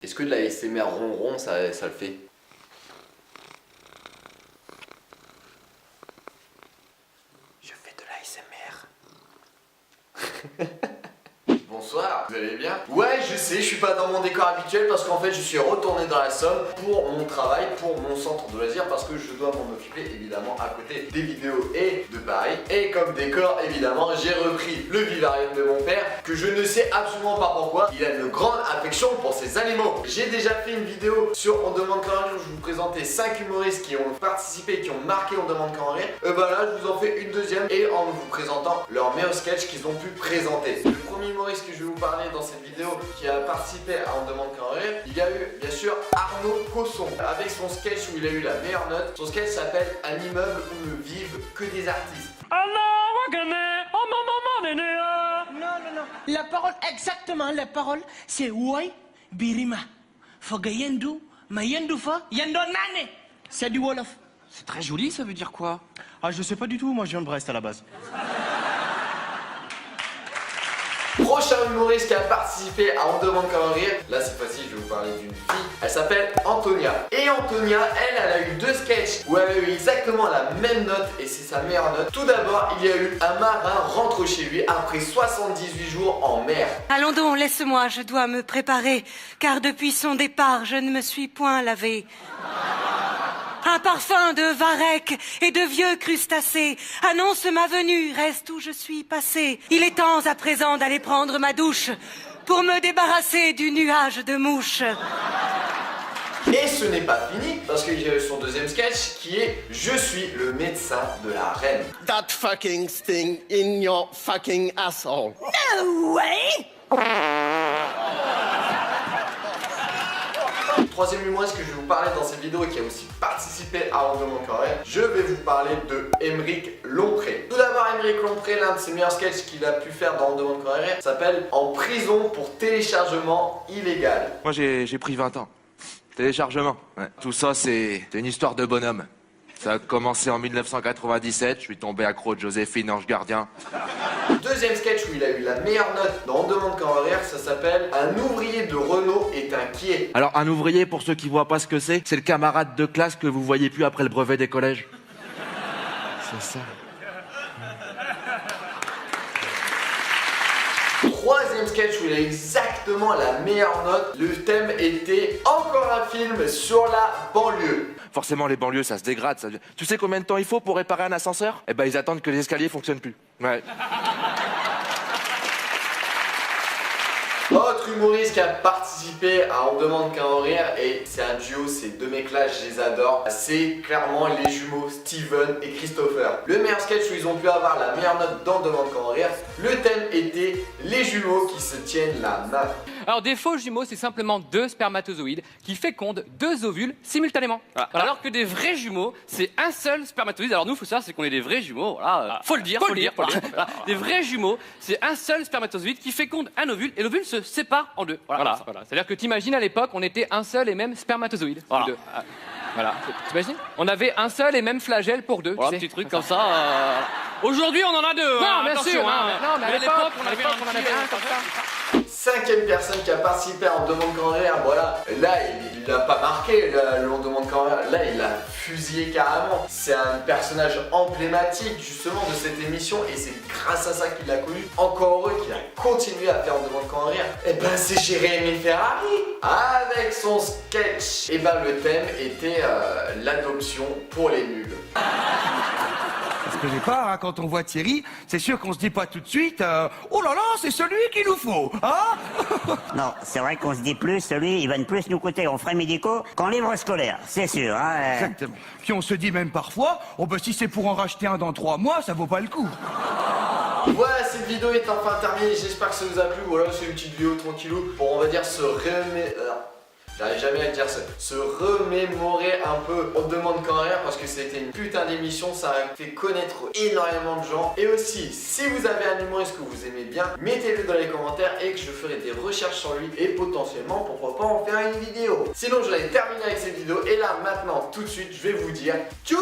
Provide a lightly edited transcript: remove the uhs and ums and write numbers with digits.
Est-ce que de la ASMR ronron, ça le fait? Je fais de la ASMR. Bonsoir, vous allez bien? Ouais, je sais, je suis pas dans mon décor habituel parce qu'en fait je suis retourné dans la Somme pour mon travail, pour mon centre de loisirs, parce que je dois m'en occuper évidemment à côté des vidéos et de Paris. Et comme décor, évidemment, j'ai repris le vivarium de mon père, que je ne sais absolument pas pourquoi. Il a une grande affection pour ses animaux. J'ai déjà fait une vidéo sur On demande qu'à en rire où je vous présentais 5 humoristes qui ont participé, qui ont marqué On demande qu'à en rire. Bah là, je vous en fais une deuxième et en vous présentant leur meilleur sketch qu'ils ont pu présenter. Le premier humoriste que je vais vous parler dans cette vidéo qui a participé à On demande qu'à en rire, il y a eu bien sûr Arnaud Cosson avec son sketch où il a eu la meilleure note. Son sketch s'appelle Un immeuble où ne vivent que des artistes. Non. La parole, exactement, la parole, c'est Woy Birima. Foga yendu, ma yendu fa, yendo nane. C'est du Wolof. C'est très joli, ça veut dire quoi? Ah, je sais pas du tout, moi je viens de Brest à la base. Prochain humoriste qui a participé à On demande qu'à en rire, là cette fois-ci je vais vous parler d'une fille, elle s'appelle Antonia. Et Antonia, elle a eu 2 sketchs où elle a eu exactement la même note et c'est sa meilleure note. Tout d'abord, il y a eu un marin rentre chez lui après 78 jours en mer. Allons donc, laisse-moi, je dois me préparer, car depuis son départ, je ne me suis point lavé. Un parfum de varech et de vieux crustacés annonce ma venue, reste où je suis passé. Il est temps à présent d'aller prendre ma douche pour me débarrasser du nuage de mouches. Et ce n'est pas fini, parce qu'il y a eu son deuxième sketch qui est Je suis le médecin de la reine. That fucking sting in your fucking asshole. No way! Troisième humoriste que je vais vous parler dans cette vidéo et qui a aussi participé à On demande qu'à en rire, je vais vous parler de Aymeric Lompré. Tout d'abord, Aymeric Lompré, l'un de ses meilleurs sketchs qu'il a pu faire dans On demande qu'à en rire s'appelle En prison pour téléchargement illégal. Moi j'ai pris 20 ans. Téléchargement. Ouais. Tout ça c'est une histoire de bonhomme. Ça a commencé en 1997, je suis tombé accro de Joséphine Ange Gardien. Deuxième sketch où il a eu la meilleure note dans On demande qu'à en rire, ça s'appelle Un ouvrier de Renault est inquiet. Alors un ouvrier, pour ceux qui voient pas ce que c'est le camarade de classe que vous voyez plus après le brevet des collèges. C'est ça. Troisième sketch où il a exactement la meilleure note, le thème était encore un film sur la banlieue. Forcément les banlieues ça se dégrade. Ça... Tu sais combien de temps il faut pour réparer un ascenseur? Eh ben ils attendent que les escaliers fonctionnent plus. Ouais. Autre humoriste qui a participé à On demande qu'à en rire, et c'est un duo, ces deux mecs là je les adore, c'est clairement les jumeaux Steven et Christopher. Le meilleur sketch où ils ont pu avoir la meilleure note dans On demande qu'à en rire, le thème était les jumeaux qui se tiennent la main. Alors des faux jumeaux, c'est simplement 2 spermatozoïdes qui fécondent 2 ovules simultanément. Voilà. Alors que des vrais jumeaux, c'est un seul spermatozoïde. Alors nous, faut savoir, c'est qu'on est des vrais jumeaux. Voilà. Faut le dire. Voilà. Des vrais jumeaux, c'est un seul spermatozoïde qui féconde un ovule et l'ovule se sépare en 2. Voilà. C'est-à-dire que t'imagines à l'époque, on était un seul et même spermatozoïde. Voilà. Voilà. T'imagines? On avait un seul et même flagelle pour 2. Voilà, un petit truc comme ça. Aujourd'hui, on en a 2. Non, bien attention, sûr. hein. Non, mais à l'époque, on en avait un comme ça. Cinquième personne qui a participé à On demande qu'à en rire, voilà, là il l'a pas marqué, là, On demande qu'à en rire, là il l'a fusillé carrément. C'est un personnage emblématique justement de cette émission et c'est grâce à ça qu'il l'a connu. Encore heureux qu'il a continué à faire On demande qu'à en rire. Et ben c'est Jérémy Ferrari avec son sketch. Et ben le thème était l'adoption pour les nuls. Parce que j'ai peur, hein, quand on voit Thierry, c'est sûr qu'on se dit pas tout de suite oh là là, c'est celui qu'il nous faut, hein? Non, c'est vrai qu'on se dit plus, celui, il va plus nous coûter en frais médicaux qu'en livres scolaires, c'est sûr, hein. Exactement. Puis on se dit même parfois, oh ben si c'est pour en racheter un dans 3 mois, ça vaut pas le coup. Voilà, cette vidéo est enfin terminée, j'espère que ça vous a plu. Voilà, c'est une petite vidéo tranquillou pour, on va dire, j'arrive jamais à dire ça. Se remémorer un peu On demande qu'à en rire parce que c'était une putain d'émission, ça a fait connaître énormément de gens. Et aussi, si vous avez un humoriste que vous aimez bien, mettez-le dans les commentaires et que je ferai des recherches sur lui et potentiellement, pourquoi pas en faire une vidéo. Sinon, j'en ai terminé avec cette vidéo et là, maintenant, tout de suite, je vais vous dire tchuss.